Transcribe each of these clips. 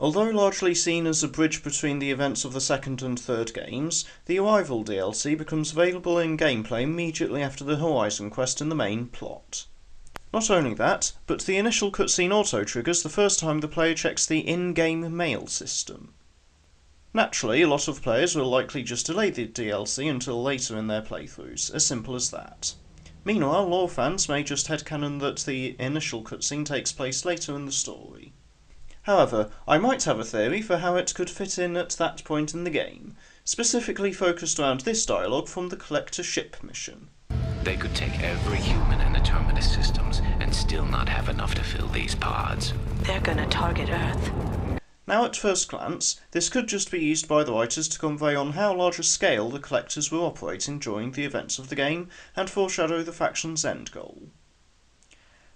Although largely seen as a bridge between the events of the second and third games, the Arrival DLC becomes available in gameplay immediately after the Horizon quest in the main plot. Not only that, but the initial cutscene auto-triggers the first time the player checks the in-game mail system. Naturally, a lot of players will likely just delay the DLC until later in their playthroughs, as simple as that. Meanwhile, lore fans may just headcanon that the initial cutscene takes place later in the story. However, I might have a theory for how it could fit in at that point in the game, specifically focused around this dialogue from the Collector ship mission. They could take every human in the Terminus systems and still not have enough to fill these pods. They're gonna target Earth. Now at first glance, this could just be used by the writers to convey on how large a scale the Collectors were operating during the events of the game and foreshadow the faction's end goal.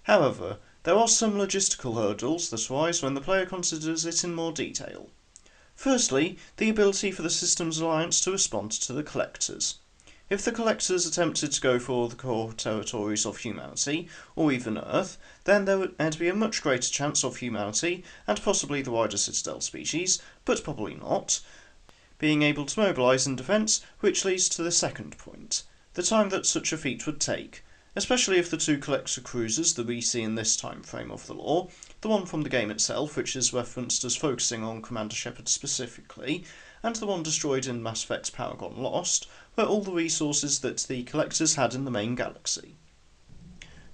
However, there are some logistical hurdles that arise when the player considers it in more detail. Firstly, the ability for the Systems Alliance to respond to the Collectors. If the Collectors attempted to go for the core territories of humanity, or even Earth, then there'd be a much greater chance of humanity, and possibly the wider Citadel species, but probably not, being able to mobilise in defence, which leads to the second point, the time that such a feat would take, especially if the two Collector cruisers that we see in this time frame of the lore, the one from the game itself, which is referenced as focusing on Commander Shepard specifically, and the one destroyed in Mass Effect Paragon Lost, were all the resources that the Collectors had in the main galaxy.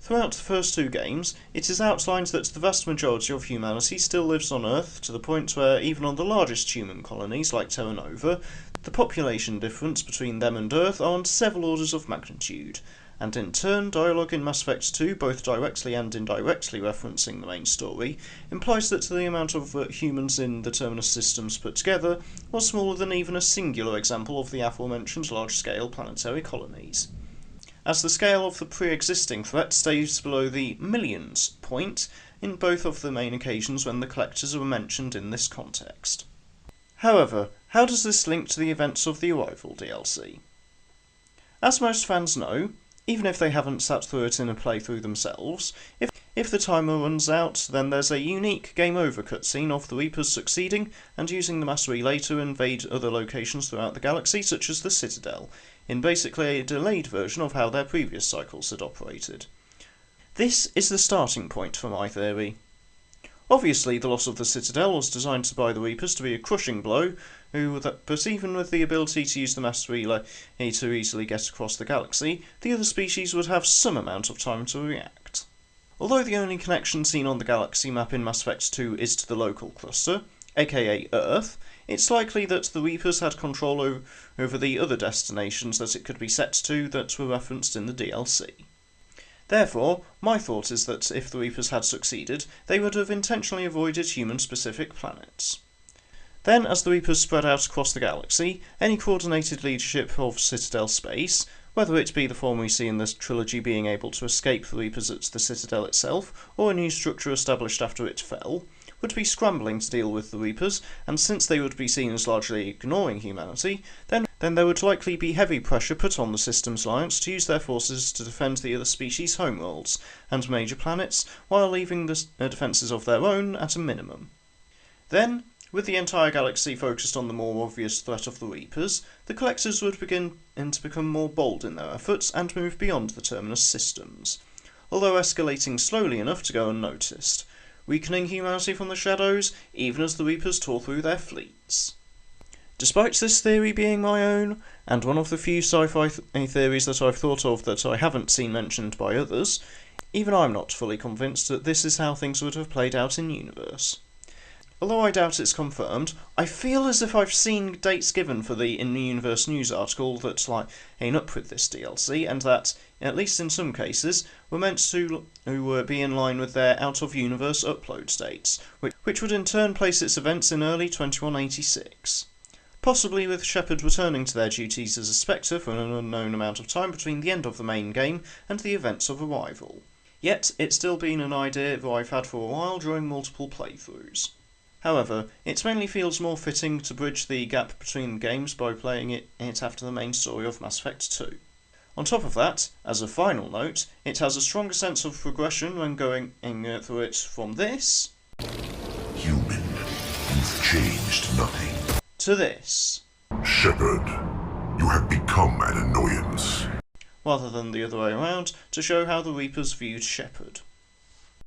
Throughout the first two games, it is outlined that the vast majority of humanity still lives on Earth, to the point where even on the largest human colonies like Terra Nova, the population difference between them and Earth are on several orders of magnitude, and in turn, dialogue in Mass Effect 2, both directly and indirectly referencing the main story, implies that the amount of humans in the Terminus systems put together was smaller than even a singular example of the aforementioned large-scale planetary colonies, as the scale of the pre-existing threat stays below the millions point in both of the main occasions when the Collectors are mentioned in this context. However, how does this link to the events of the Arrival DLC? As most fans know, even if they haven't sat through it in a playthrough themselves, if the timer runs out, then there's a unique game over cutscene of the Reapers succeeding and using the mass relay to invade other locations throughout the galaxy, such as the Citadel, in basically a delayed version of how their previous cycles had operated. This is the starting point for my theory. Obviously, the loss of the Citadel was designed by the Reapers to be a crushing blow, but even with the ability to use the mass relay to easily get across the galaxy, the other species would have some amount of time to react. Although the only connection seen on the galaxy map in Mass Effect 2 is to the local cluster, aka Earth, it's likely that the Reapers had control over the other destinations that it could be set to that were referenced in the DLC. Therefore, my thought is that if the Reapers had succeeded, they would have intentionally avoided human-specific planets. Then, as the Reapers spread out across the galaxy, any coordinated leadership of Citadel space, whether it be the form we see in this trilogy being able to escape the Reapers at the Citadel itself, or a new structure established after it fell, would be scrambling to deal with the Reapers, and since they would be seen as largely ignoring humanity, then there would likely be heavy pressure put on the Systems Alliance to use their forces to defend the other species' homeworlds and major planets, while leaving the defences of their own at a minimum. Then, with the entire galaxy focused on the more obvious threat of the Reapers, the Collectors would begin to become more bold in their efforts and move beyond the Terminus systems, although escalating slowly enough to go unnoticed, weakening humanity from the shadows even as the Reapers tore through their fleets. Despite this theory being my own, and one of the few sci-fi theories that I've thought of that I haven't seen mentioned by others, even I'm not fully convinced that this is how things would have played out in-universe. Although I doubt it's confirmed, I feel as if I've seen dates given for the in-universe news article that line up with this DLC, and that, at least in some cases, were meant to be in line with their out-of-universe upload dates, which would in turn place its events in early 2186. Possibly with Shepard returning to their duties as a Spectre for an unknown amount of time between the end of the main game and the events of Arrival. Yet, it's still been an idea that I've had for a while during multiple playthroughs. However, it mainly feels more fitting to bridge the gap between games by playing it after the main story of Mass Effect 2. On top of that, as a final note, it has a stronger sense of progression when going through it from this Human, You've changed nothing. to this, Shepard, you have become an annoyance. rather than the other way around, to show how the Reapers viewed Shepard.